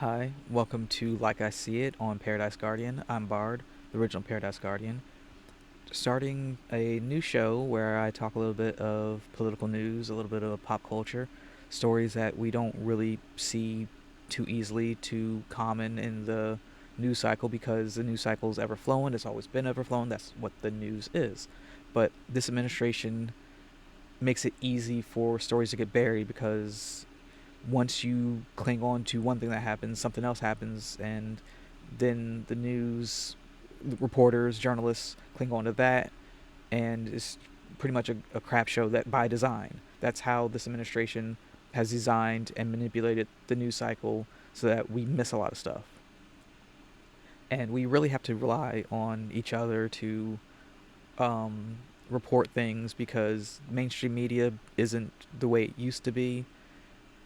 Hi, welcome to Like I See It on Paradise Guardian. I'm Bard, the original Paradise Guardian. Starting a new show where I talk a little bit of political news, a little bit of pop culture, stories that we don't really see too easily, too common in the news cycle because the news cycle is ever flowing. It's always been ever flowing. That's what the news is. But this administration makes it easy for stories to get buried because once you cling on to one thing that happens, something else happens, and then the news reporters, journalists cling on to that, and it's pretty much a crap show that by design. That's how this administration has designed and manipulated the news cycle so that we miss a lot of stuff. And we really have to rely on each other to um, report things because mainstream media isn't the way it used to be.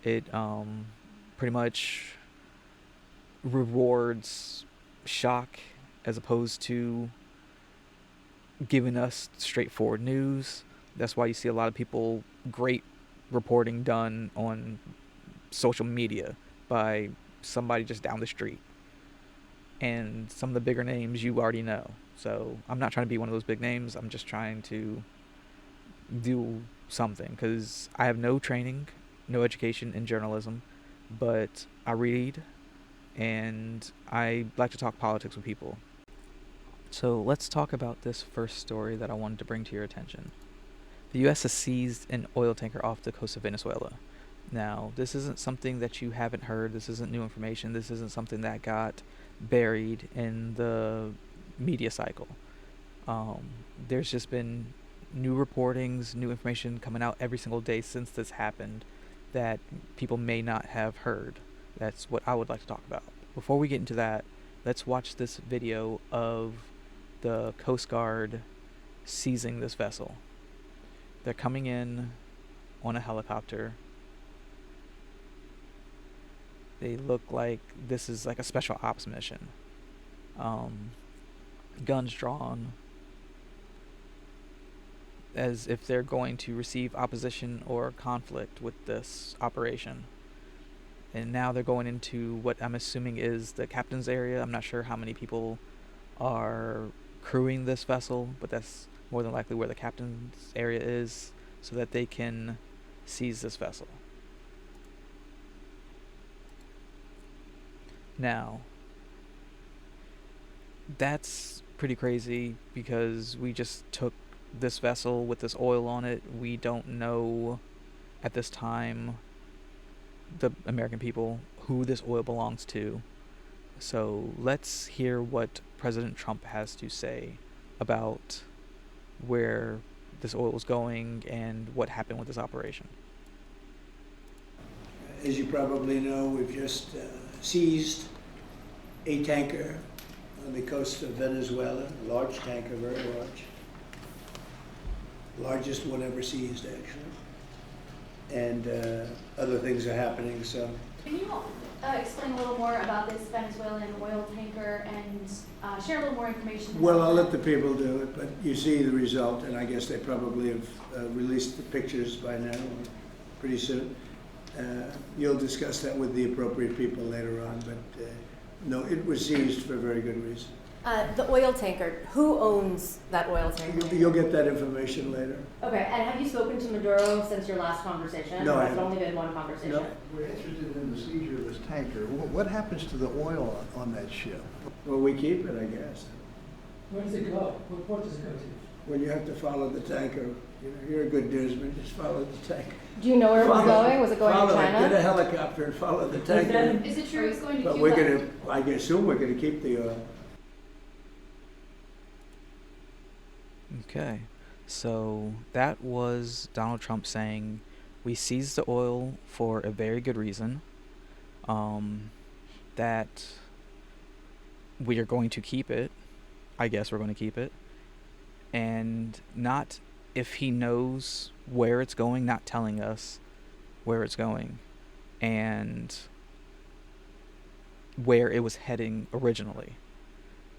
It pretty much rewards shock as opposed to giving us straightforward news. That's why you see a lot of people great reporting done on social media by somebody just down the street. And some of the bigger names you already know. So I'm not trying to be one of those big names. I'm just trying to do something because I have no training, no education in journalism, but I read and I like to talk politics with people. So let's talk about this first story that I wanted to bring to your attention. The U.S. has seized an oil tanker off the coast of Venezuela. Now, this isn't something that you haven't heard. This isn't new information. This isn't something that got buried in the media cycle. There's just been new reportings, new information coming out every single day since this happened that people may not have heard. That's what I would like to talk about. Before we get into that, let's watch this video of the Coast Guard seizing this vessel. They're coming in on a helicopter. They look like this is like a special ops mission. Guns drawn, as if they're going to receive opposition or conflict with this operation. And now they're going into what I'm assuming is the captain's area. I'm not sure how many people are crewing this vessel, but that's more than likely where the captain's area is so that they can seize this vessel. Now, that's pretty crazy because we just took this vessel with this oil on it. We don't know at this time, the American people, who this oil belongs to. So let's hear what President Trump has to say about where this oil was going and what happened with this operation. As you probably know, we've just seized a tanker on the coast of Venezuela, a large tanker, very large. Largest one ever seized, actually. And other things are happening, so. Can you explain a little more about this Venezuelan oil tanker and share a little more information? Well, I'll let the people do it, but you see the result, and I guess they probably have released the pictures by now, or pretty soon. You'll discuss that with the appropriate people later on, but no, it was seized for a very good reason. The oil tanker, who owns that oil tanker? You'll get that information later. Okay, and have you spoken to Maduro since your last conversation? No, I Has it haven't. only been one conversation? No. We're interested in the seizure of this tanker. What happens to the oil on that ship? Well, we keep it, I guess. Where does it go? What port does it go to? When you have to follow the tanker, you're a good newsman, just follow the tanker. Do you know where it was Follow- going? Was it going to follow it. China? Get a helicopter and follow the tanker. Is it true it's going to But Cuba? we're gonna, I assume we're gonna keep the oil. Okay, so that was Donald Trump saying we seized the oil for a very good reason. That we are going to keep it. I guess we're going to keep it. And not if he knows where it's going, not telling us where it's going and where it was heading originally.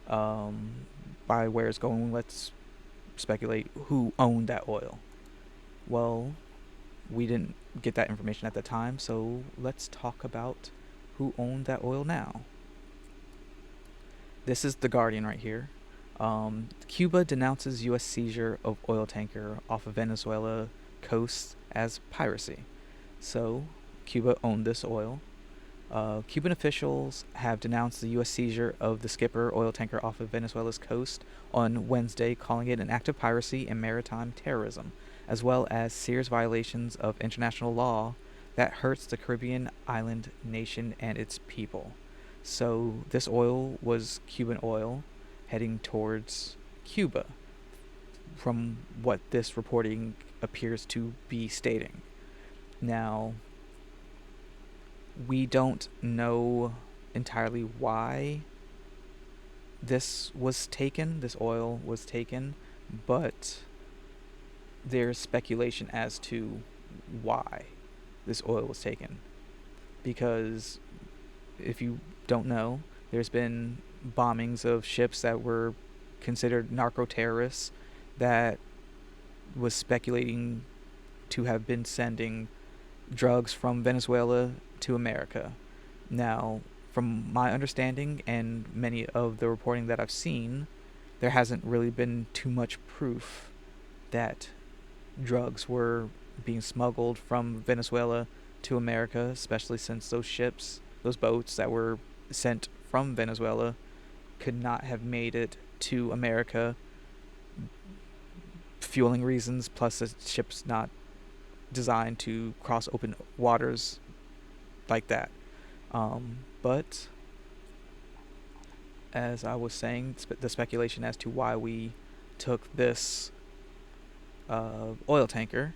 By where it's going, let's speculate who owned that oil. Well, we didn't get that information at the time, so let's talk about who owned that oil now. This is The Guardian right here. Cuba denounces U.S. seizure of oil tanker off of Venezuela coast as piracy. So, Cuba owned this oil. Cuban officials have denounced the U.S. seizure of the Skipper oil tanker off of Venezuela's coast on Wednesday, calling it an act of piracy and maritime terrorism, as well as serious violations of international law that hurts the Caribbean island nation and its people. So this oil was Cuban oil heading towards Cuba, from what this reporting appears to be stating. Now, we don't know entirely why this oil was taken, but there's speculation as to why this oil was taken. Because if you don't know, there's been bombings of ships that were considered narco-terrorists that was speculating to have been sending drugs from Venezuela to America. Now, from my understanding and many of the reporting that I've seen, there hasn't really been too much proof that drugs were being smuggled from Venezuela to America, especially since those boats that were sent from Venezuela could not have made it to America, fueling reasons, plus the ship's not designed to cross open waters like that. But as I was saying, the speculation as to why we took this oil tanker,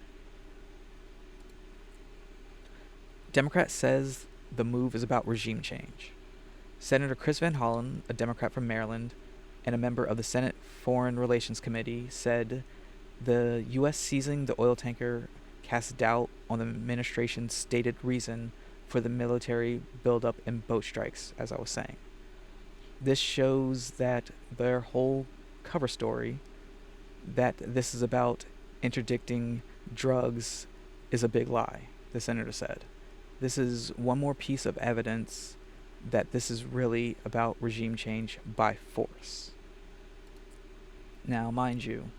Democrat says the move is about regime change. Senator Chris Van Hollen, a Democrat from Maryland and a member of the Senate Foreign Relations Committee, said the U.S. seizing the oil tanker casts doubt on the administration's stated reason for the military buildup and boat strikes, as I was saying. This shows that their whole cover story, that this is about interdicting drugs, is a big lie, the senator said. This is one more piece of evidence that this is really about regime change by force. Now, mind you,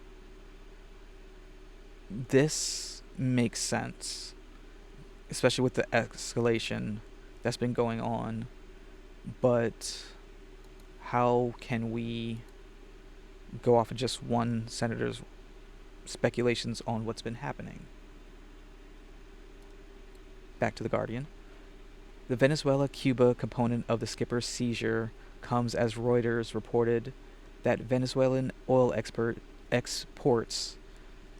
this makes sense, especially with the escalation that's been going on, but how can we go off of just one senator's speculations on what's been happening? Back to The Guardian. The Venezuela-Cuba component of the Skipper's seizure comes as Reuters reported that Venezuelan oil exports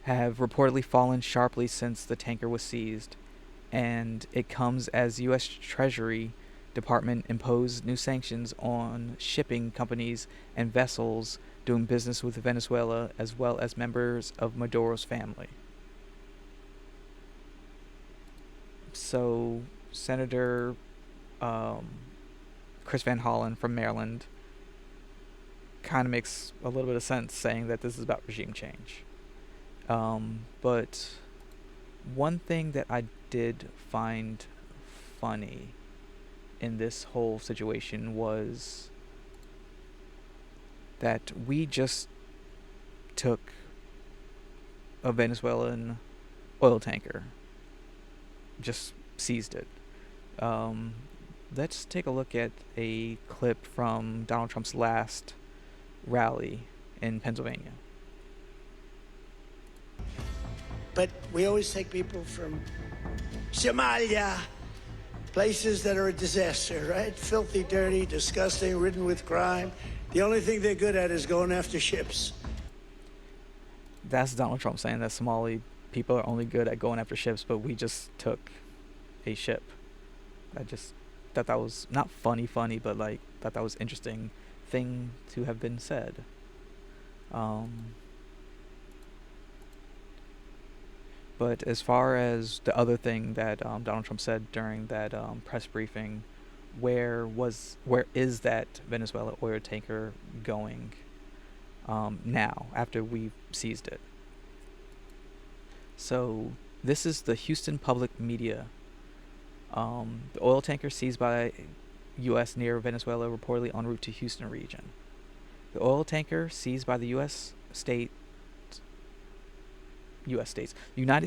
have reportedly fallen sharply since the tanker was seized, and it comes as U.S. Treasury Department imposed new sanctions on shipping companies and vessels doing business with Venezuela, as well as members of Maduro's family. So, Senator Chris Van Hollen from Maryland kind of makes a little bit of sense, saying that this is about regime change. But one thing that I did find funny in this whole situation was that we just took a Venezuelan oil tanker, just seized it. Let's take a look at a clip from Donald Trump's last rally in Pennsylvania. But we always take people from Somalia, places that are a disaster, right? Filthy, dirty, disgusting, ridden with crime. The only thing they're good at is going after ships. That's Donald Trump saying that Somali people are only good at going after ships, but we just took a ship. I just thought that was not funny, but like thought that was interesting thing to have been said. But as far as the other thing that Donald Trump said during that press briefing, where is that Venezuela oil tanker going now after we've seized it? So this is the Houston Public Media The oil tanker seized by U.S. near Venezuela, reportedly en route to Houston region. The oil tanker seized by the United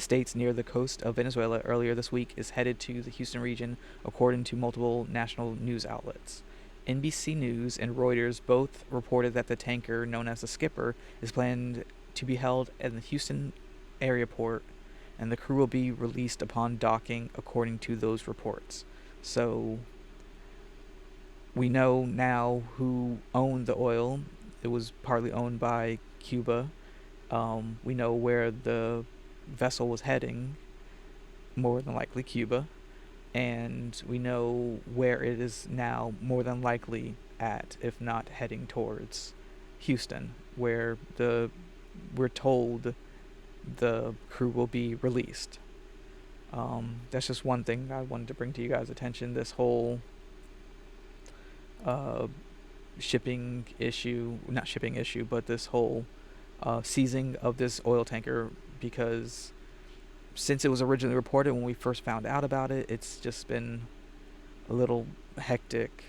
States near the coast of Venezuela earlier this week is headed to the Houston region, according to multiple national news outlets. NBC News and Reuters both reported that the tanker, known as the Skipper, is planned to be held at the Houston area port, and the crew will be released upon docking, according to those reports. So, we know now who owned the oil. It was partly owned by Cuba. We know where the vessel was heading, more than likely Cuba. And we know where it is now, more than likely at, if not heading towards Houston, where we're told the crew will be released. That's just one thing I wanted to bring to you guys' attention. This whole shipping issue, not shipping issue, but this whole seizing of this oil tanker, because since it was originally reported when we first found out about it, it's just been a little hectic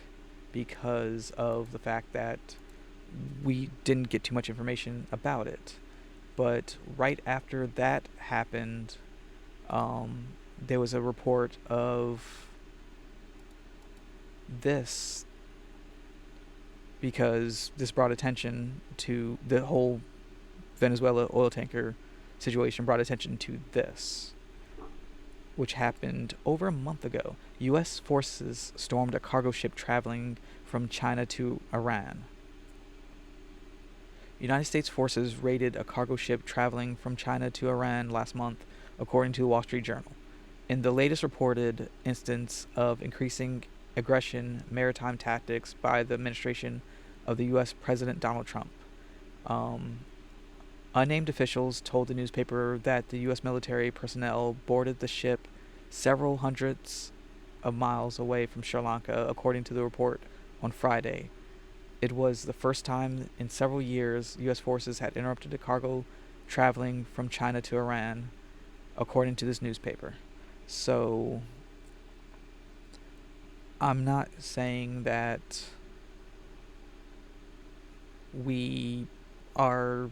because of the fact that we didn't get too much information about it. But right after that happened, there was a report of this, because this brought attention to the whole Venezuela oil tanker situation, brought attention to this, which happened over a month ago. U.S. forces stormed a cargo ship traveling from China to Iran. United States forces raided a cargo ship traveling from China to Iran last month, according to the Wall Street Journal. In the latest reported instance of increasing aggression maritime tactics by the administration of the U.S. President Donald Trump. Unnamed officials told the newspaper that the U.S. military personnel boarded the ship several hundreds of miles away from Sri Lanka, according to the report on Friday. It was the first time in several years U.S. forces had interrupted a cargo traveling from China to Iran, according to this newspaper. So, I'm not saying that we are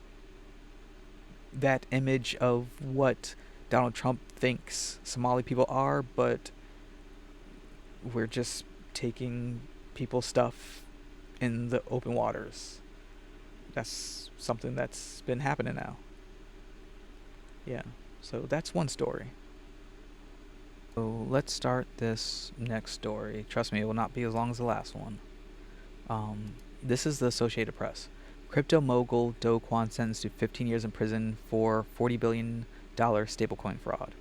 that image of what Donald Trump thinks Somali people are, but we're just taking people's stuff in the open waters. That's something that's been happening now. Yeah, so that's one story. So let's start this next story. Trust me, it will not be as long as the last one. This is the Associated Press. Crypto mogul Kwon sentenced to 15 years in prison for $40 billion stablecoin fraud.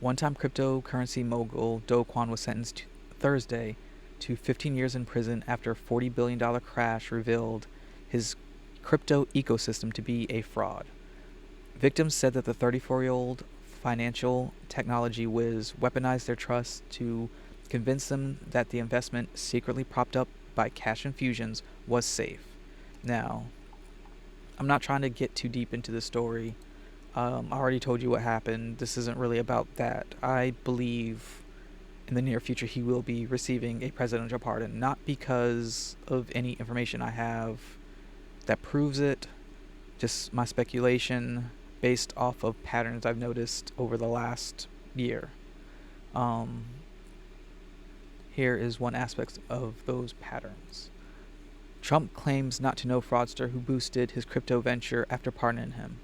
One-time cryptocurrency mogul Kwon was sentenced Thursday to 15 years in prison after a $40 billion crash revealed his crypto ecosystem to be a fraud. Victims said that the 34-year-old financial technology whiz weaponized their trust to convince them that the investment, secretly propped up by cash infusions, was safe. Now, I'm not trying to get too deep into the story. I already told you what happened. This isn't really about that. I believe in the near future he will be receiving a presidential pardon, not because of any information I have that proves it, just my speculation based off of patterns I've noticed over the last year. Here is one aspect of those patterns. Trump claims not to know fraudster who boosted his crypto venture after pardoning him.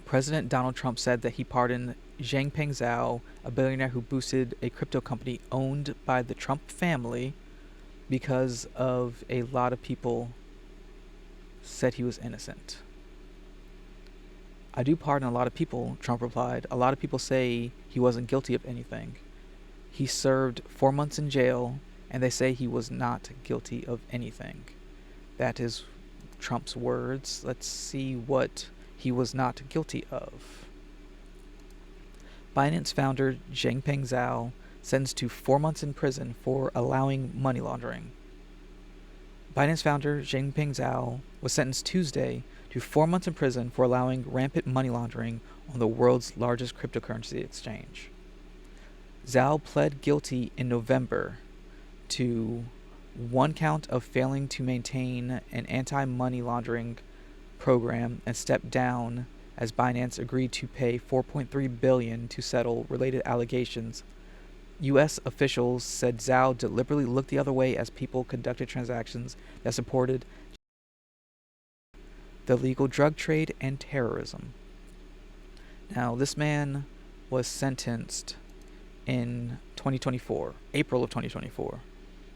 President Donald Trump said that he pardoned Zhangpeng Zhao, a billionaire who boosted a crypto company owned by the Trump family, because of a lot of people said he was innocent. I do pardon a lot of people, Trump replied. A lot of people say he wasn't guilty of anything. He served 4 months in jail, and they say he was not guilty of anything. That is Trump's words. Let's see what he was not guilty of. Binance founder Zhangpeng Zhao sentenced to 4 months in prison for allowing money laundering. Binance founder Zhangpeng Zhao was sentenced Tuesday to 4 months in prison for allowing rampant money laundering on the world's largest cryptocurrency exchange. Zhao pled guilty in November to one count of failing to maintain an anti-money laundering program and stepped down as Binance agreed to pay $4.3 billion to settle related allegations. U.S. officials said Zhao deliberately looked the other way as people conducted transactions that supported the legal drug trade and terrorism. Now, this man was sentenced in 2024, April of 2024.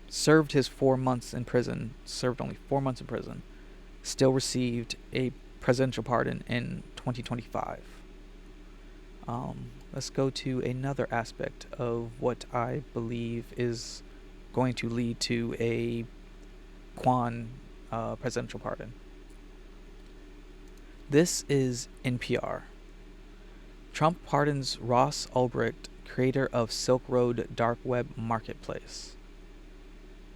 Served his 4 months in prison, served only 4 months in prison, still received a presidential pardon in 2025. Let's go to another aspect of what I believe is going to lead to a Kwon presidential pardon. This is NPR. Trump pardons Ross Ulbricht, creator of Silk Road dark web marketplace.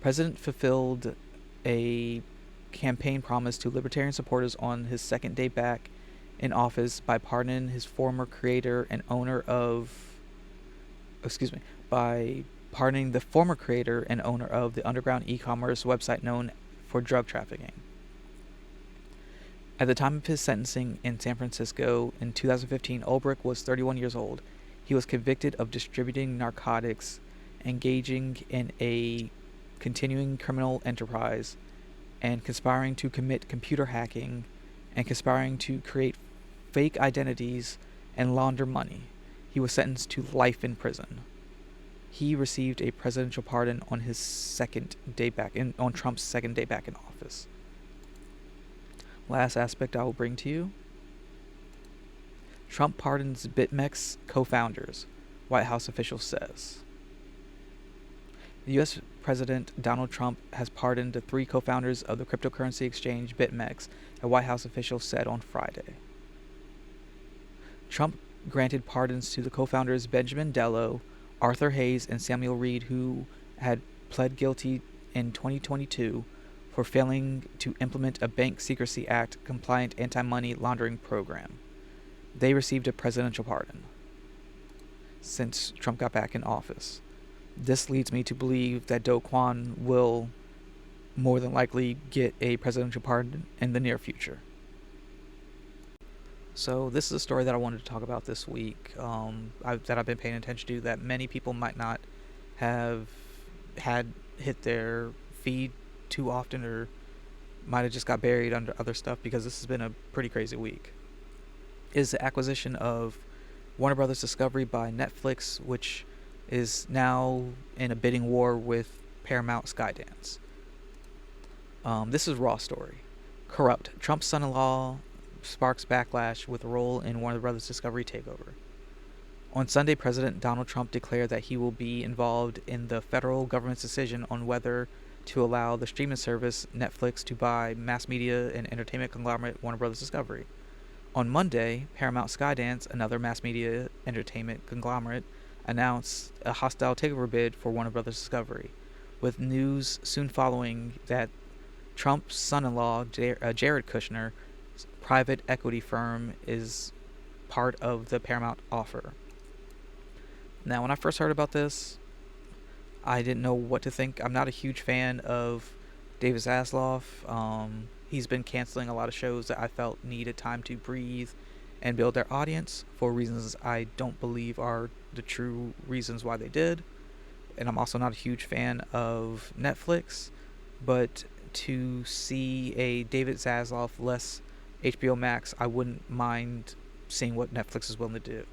President fulfilled a campaign promise to libertarian supporters on his second day back in office by pardoning his former creator and owner of by pardoning the former creator and owner of the underground e-commerce website known for drug trafficking. At the time of his sentencing in San Francisco in 2015, Ulbricht was 31 years old. He was convicted of distributing narcotics, engaging in a continuing criminal enterprise, and conspiring to commit computer hacking, and conspiring to create fake identities and launder money. He was sentenced to life in prison. He received a presidential pardon on his on Trump's second day back in office. Last aspect I will bring to you. Trump pardons BitMEX co-founders, White House official says. The U.S. President Donald Trump has pardoned the 3 co-founders of the cryptocurrency exchange BitMEX, a White House official said on Friday. Trump granted pardons to the co-founders Benjamin Dello, Arthur Hayes, and Samuel Reed, who had pled guilty in 2022 for failing to implement a Bank Secrecy Act compliant anti-money laundering program. They received a presidential pardon since Trump got back in office. This leads me to believe that Do Kwon will more than likely get a presidential pardon in the near future. So this is a story that I wanted to talk about this week, that I've been paying attention to, that many people might not have had hit their feed too often, or might have just got buried under other stuff, because this has been a pretty crazy week. Is the acquisition of Warner Brothers Discovery by Netflix, which is now in a bidding war with Paramount Skydance. This is Raw story. Corrupt. Trump's son-in-law sparks backlash with a role in Warner Brothers Discovery takeover. On Sunday, President Donald Trump declared that he will be involved in the federal government's decision on whether to allow the streaming service Netflix to buy mass media and entertainment conglomerate Warner Brothers Discovery. On Monday, Paramount Skydance, another mass media entertainment conglomerate, announced a hostile takeover bid for Warner Brothers Discovery, with news soon following that Trump's son-in-law, Jared Kushner's private equity firm, is part of the Paramount offer. Now, when I first heard about this, I didn't know what to think. I'm not a huge fan of David Zaslav. He's been canceling a lot of shows that I felt needed time to breathe and build their audience for reasons I don't believe are the true reasons why they did. And I'm also not a huge fan of Netflix, but to see a David Zaslav less HBO Max, I wouldn't mind seeing what Netflix is willing to do.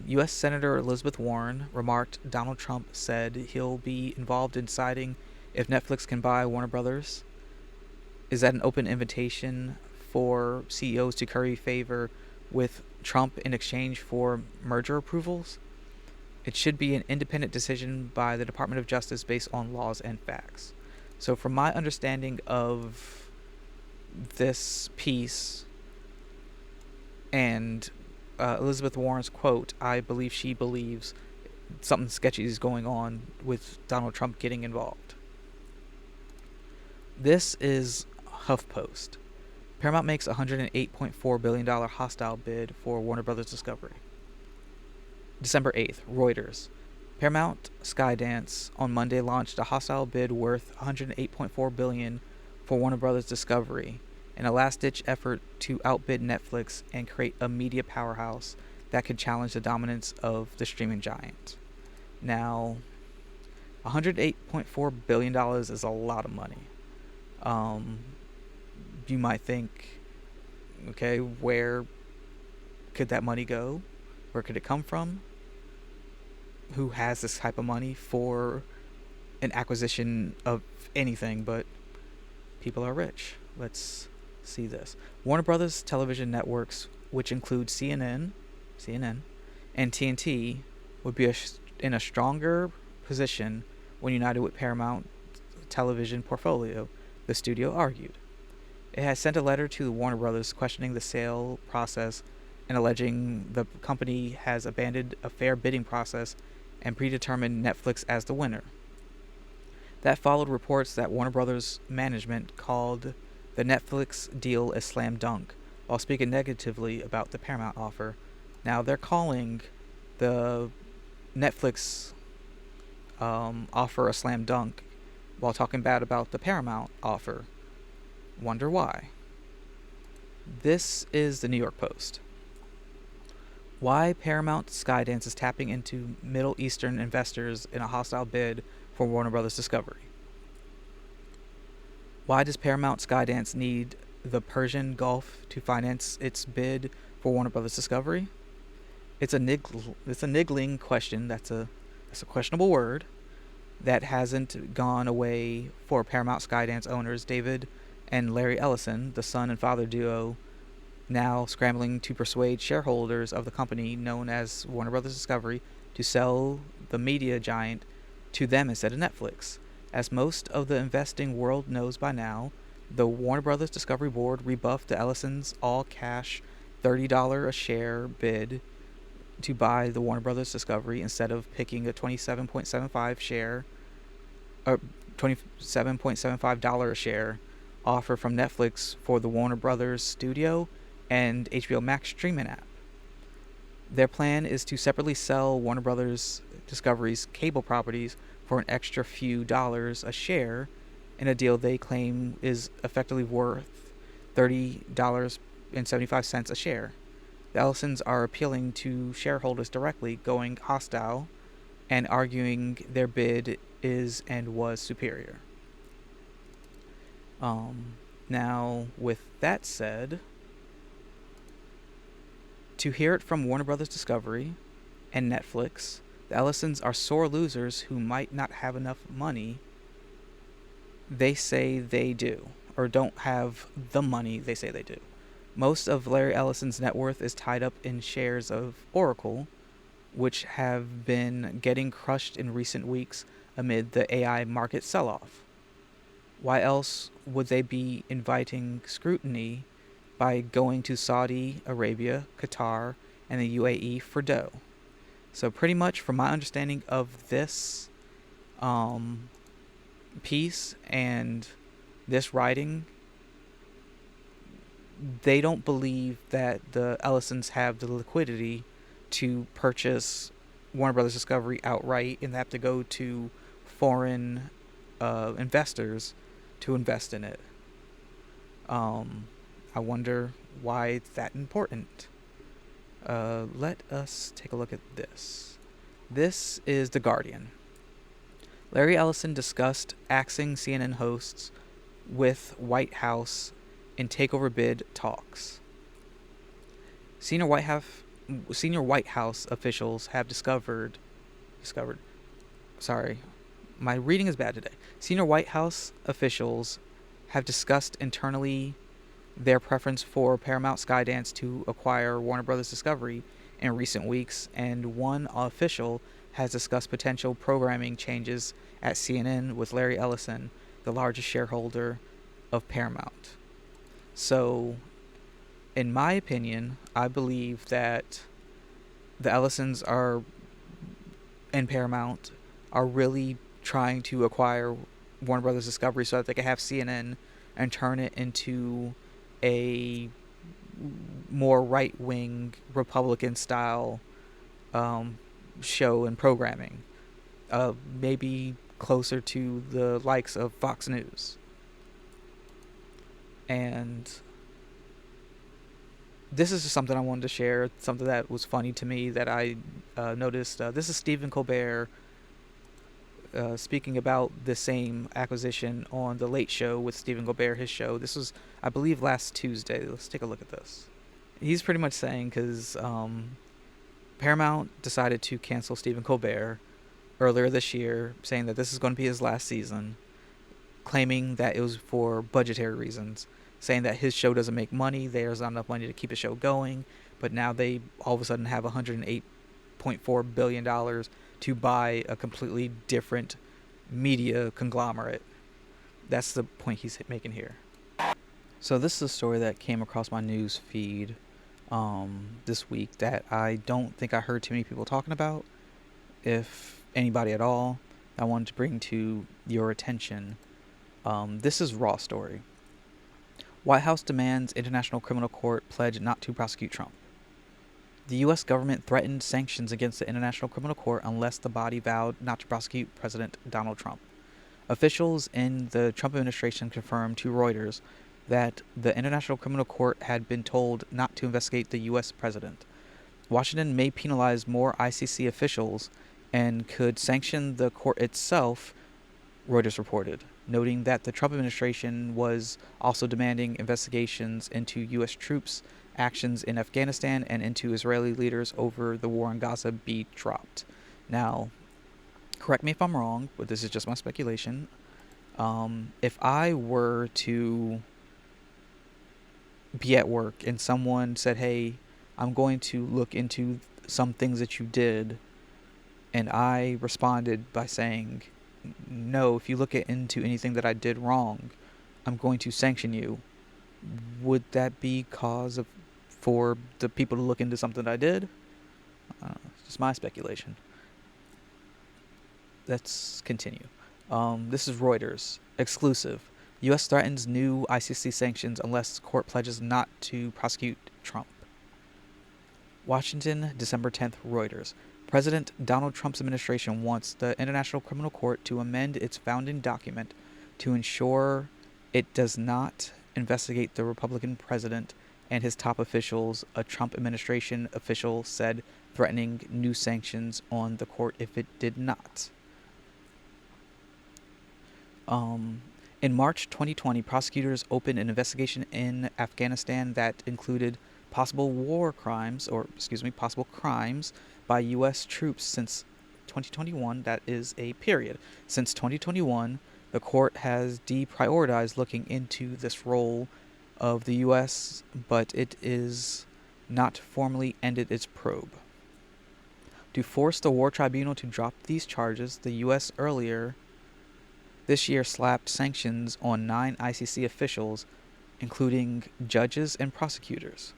U.S. Senator Elizabeth Warren remarked Donald Trump said he'll be involved in deciding if Netflix can buy Warner Brothers. Is that an open invitation for CEOs to curry favor with Trump in exchange for merger approvals? It should be an independent decision by the Department of Justice based on laws and facts. So from my understanding of this piece and Elizabeth Warren's quote, I believe she believes something sketchy is going on with Donald Trump getting involved. This is HuffPost. Paramount makes $108.4 billion hostile bid for Warner Brothers Discovery. December 8th, Reuters. Paramount Skydance on Monday launched a hostile bid worth $108.4 billion for Warner Brothers Discovery in a last-ditch effort to outbid Netflix and create a media powerhouse that could challenge the dominance of the streaming giant. Now, $108.4 billion is a lot of money. You might think, okay, where could that money go? Where could it come from? Who has this type of money for an acquisition of anything? But people are rich. Let's see this. Warner Brothers television networks, which include CNN, and TNT, would be in a stronger position when united with Paramount television portfolio, the studio argued. It has sent a letter to Warner Brothers questioning the sale process and alleging the company has abandoned a fair bidding process and predetermined Netflix as the winner. That followed reports that Warner Brothers management called the Netflix deal a slam dunk, while speaking negatively about the Paramount offer. Now they're calling the Netflix offer a slam dunk, while talking bad about the Paramount offer. Wonder why? This is the New York Post. Why Paramount Skydance is tapping into Middle Eastern investors in a hostile bid for Warner Brothers Discovery. Why does Paramount Skydance need the Persian Gulf to finance its bid for Warner Brothers Discovery? It's a niggling question. That's a questionable word that hasn't gone away for Paramount Skydance owners David and Larry Ellison, the son and father duo, now scrambling to persuade shareholders of the company known as Warner Brothers Discovery to sell the media giant to them instead of Netflix. As most of the investing world knows by now, the Warner Brothers Discovery board rebuffed the Ellisons' all-cash $30 a share bid to buy the Warner Brothers Discovery instead of picking a $27.75 a share offer from Netflix for the Warner Brothers studio and HBO Max streaming app. Their plan is to separately sell Warner Brothers Discovery's cable properties for an extra few dollars a share in a deal they claim is effectively worth $30.75 a share. The Ellisons are appealing to shareholders directly, going hostile, and arguing their bid is and was superior. Now, with that said, to hear it from Warner Brothers Discovery and Netflix, the Ellisons are sore losers who might not have enough money. They say they do, or don't have the money they say they do. Most of Larry Ellison's net worth is tied up in shares of Oracle, which have been getting crushed in recent weeks amid the AI market sell-off. Why else would they be inviting scrutiny by going to Saudi Arabia, Qatar, and the UAE for dough? So pretty much, from my understanding of this piece and this writing, they don't believe that the Ellisons have the liquidity to purchase Warner Brothers Discovery outright, and they have to go to foreign investors to invest in it. I wonder why it's that important. Let us take a look at this. This is The Guardian. Larry Ellison discussed axing CNN hosts with White House in takeover bid talks. Senior White House officials have discovered. Sorry, my reading is bad today. Senior White House officials have discussed internally their preference for Paramount Skydance to acquire Warner Brothers Discovery in recent weeks, and one official has discussed potential programming changes at CNN with Larry Ellison, the largest shareholder of Paramount. So, in my opinion, I believe that the Ellisons and Paramount are really trying to acquire Warner Brothers Discovery so that they can have CNN and turn it into a more right-wing Republican style um, show and programming, maybe closer to the likes of Fox News. And this is just something I wanted to share, something that was funny to me that I noticed. This is Stephen Colbert speaking about the same acquisition on The Late Show with Stephen Colbert, his show. This was, I believe, last Tuesday. Let's take a look at this. He's pretty much saying, because Paramount decided to cancel Stephen Colbert earlier this year, saying that this is going to be his last season, claiming that it was for budgetary reasons, saying that his show doesn't make money, there's not enough money to keep the show going, but now they all of a sudden have $108.4 billion to buy a completely different media conglomerate. That's the point he's making here. So this is a story that came across my news feed this week that I don't think I heard too many people talking about, if anybody at all. I wanted to bring to your attention. This is raw story. White House demands International Criminal Court pledge not to prosecute Trump. The U.S. government threatened sanctions against the International Criminal Court unless the body vowed not to prosecute President Donald Trump. Officials in the Trump administration confirmed to Reuters that the International Criminal Court had been told not to investigate the U.S. president. Washington may penalize more ICC officials and could sanction the court itself, Reuters reported, noting that the Trump administration was also demanding investigations into U.S. troops' actions in Afghanistan and into Israeli leaders over the war in Gaza be dropped. Now, correct me if I'm wrong, but this is just my speculation. If I were to be at work and someone said, hey, I'm going to look into some things that you did, and I responded by saying, no, if you look into anything that I did wrong, I'm going to sanction you, would that be cause for the people to look into something that I did? It's just my speculation. Let's continue. This is Reuters. Exclusive. U.S. threatens new ICC sanctions unless court pledges not to prosecute Trump. Washington, December 10th, Reuters. President Donald Trump's administration wants the International Criminal Court to amend its founding document to ensure it does not investigate the Republican president and his top officials, a Trump administration official said, threatening new sanctions on the court if it did not. In March 2020, prosecutors opened an investigation in Afghanistan that included possible crimes by U.S. troops since 2021. That is a period. Since 2021, the court has deprioritized looking into this role of the U.S., but it is not formally ended its probe. To force the War Tribunal to drop these charges, the U.S. earlier this year slapped sanctions on 9 ICC officials, including judges and prosecutors.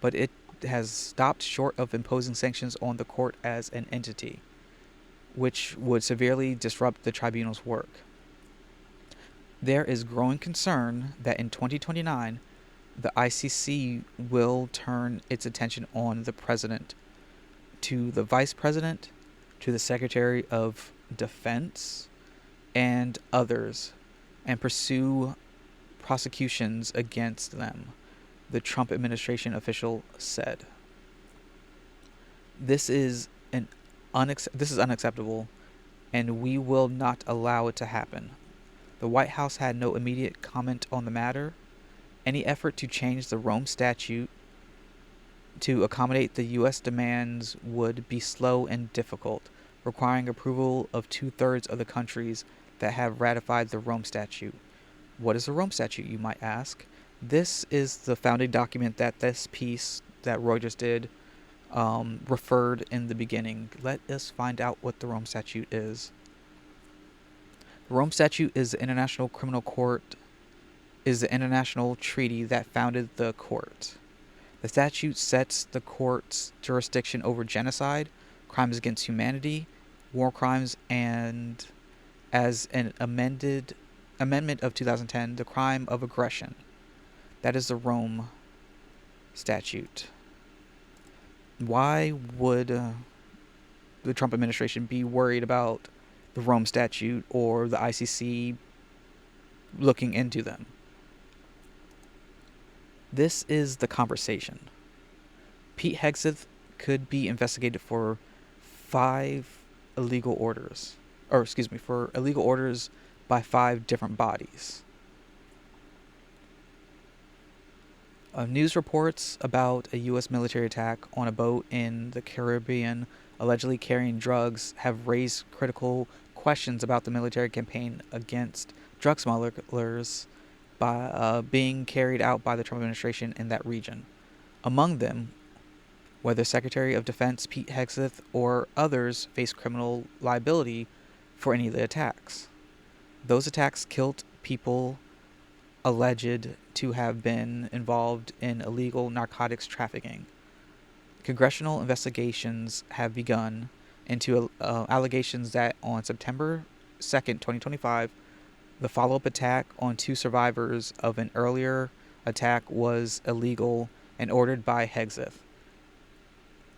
But it has stopped short of imposing sanctions on the court as an entity, which would severely disrupt the tribunal's work. There is growing concern that in 2029, the ICC will turn its attention on the president, to the vice president, to the Secretary of Defense, and others, and pursue prosecutions against them, the Trump administration official said. This is unacceptable, and we will not allow it to happen. The White House had no immediate comment on the matter. Any effort to change the Rome Statute to accommodate the U.S. demands would be slow and difficult, requiring approval of 2/3 of the countries that have ratified the Rome Statute. What is the Rome Statute, you might ask? This is the founding document that this piece that Reuters did referred in the beginning. Let us find out what the Rome Statute is. The Rome Statute is the International Criminal Court, is the international treaty that founded the court. The statute sets the court's jurisdiction over genocide, crimes against humanity, war crimes, and as amended Amendment of 2010, the crime of aggression. That is the Rome statute. Why would the Trump administration be worried about the Rome statute or the ICC looking into them? This is the conversation. Pete Hegseth could be investigated for 5 illegal orders, for illegal orders by 5 different bodies. News reports about a U.S. military attack on a boat in the Caribbean allegedly carrying drugs have raised critical questions about the military campaign against drug smugglers being carried out by the Trump administration in that region. Among them, whether Secretary of Defense Pete Hegseth or others face criminal liability for any of the attacks. Those attacks killed people alleged to have been involved in illegal narcotics trafficking. Congressional investigations have begun into allegations that on September 2nd, 2025, the follow-up attack on 2 survivors of an earlier attack was illegal and ordered by Hegseth.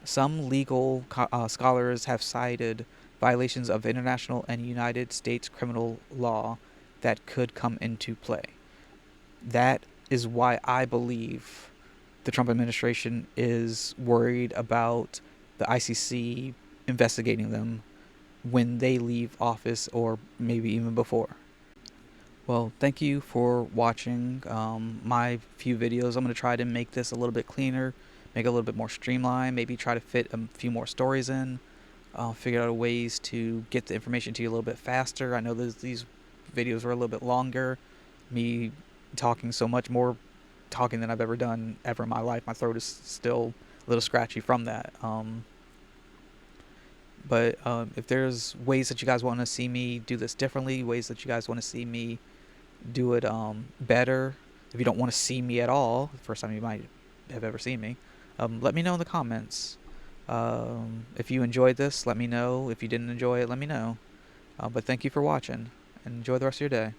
Some legal scholars have cited violations of international and United States criminal law that could come into play. That is why I believe the Trump administration is worried about the ICC investigating them when they leave office, or maybe even before. Well, thank you for watching my few videos. I'm going to try to make this a little bit cleaner, make it a little bit more streamlined, maybe try to fit a few more stories in, figure out ways to get the information to you a little bit faster. I know these videos were a little bit longer, me talking so much more talking than I've ever done ever in my life. My throat is still a little scratchy from that. But if there's ways that you guys want to see me do this differently, ways that you guys want to see me do it better, if you don't want to see me at all, the first time you might have ever seen me, let me know in the comments. If you enjoyed this, let me know. If you didn't enjoy it, let me know. But thank you for watching, and enjoy the rest of your day.